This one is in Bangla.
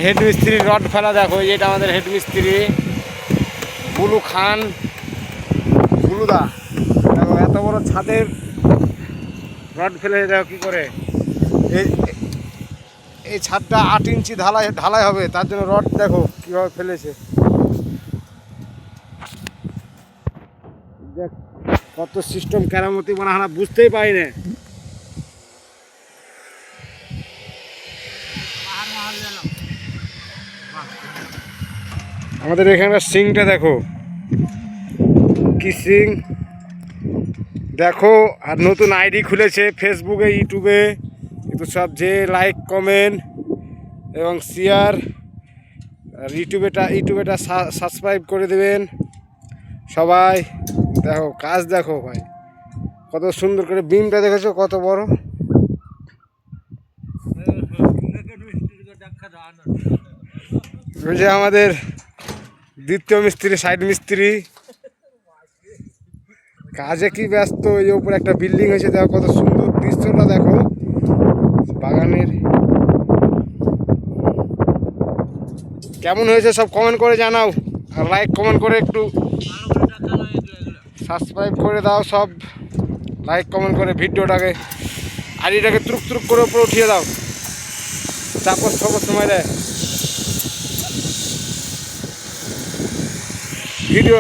হেড মিস্ত্রি রড ফেলা দেখো, এটা আমাদের হেড মিস্ত্রি বুলু খান, বুলুদা। দেখো এত বড় ছাদের রড ফেলে দেখো কি করে। এই এই ছাদটা 8 ইঞ্চি ঢালাই হবে, তার জন্য রড দেখো কিভাবে ফেলেছে। দেখ কত সিস্টেম কেরামতি বানা বুঝতেই পারি না। আমাদের এখানকার সিংটা দেখো কি সিং দেখো। আর নতুন আইডি খুলেছে ফেসবুকে, ইউটিউবে। কিন্তু সব যে লাইক কমেন্ট এবং শেয়ার, আর ইউটিউবেটা সাবস্ক্রাইব করে দেবেন সবাই। দেখো কাজ দেখো ভাই, কত সুন্দর করে বিমটা দেখেছো কত বড়। ওই যে আমাদের দ্বিতীয় মিস্ত্রি, সাইড মিস্ত্রি কাজে কি ব্যস্ত। এই উপরে একটা বিল্ডিং হয়েছে, দেখো কত সুন্দর দৃশ্যটা দেখো বাগানের। কেমন হয়েছে সব কমেন্ট করে জানাও, আর লাইক কমেন্ট করে একটু সাবস্ক্রাইব করে দাও সব। লাইক কমেন্ট করে ভিডিওটাকে আর এটাকে ত্রুক ত্রুক করে উপরে উঠিয়ে দাও, চাপড় সবর সময় দেয় ভিডিও।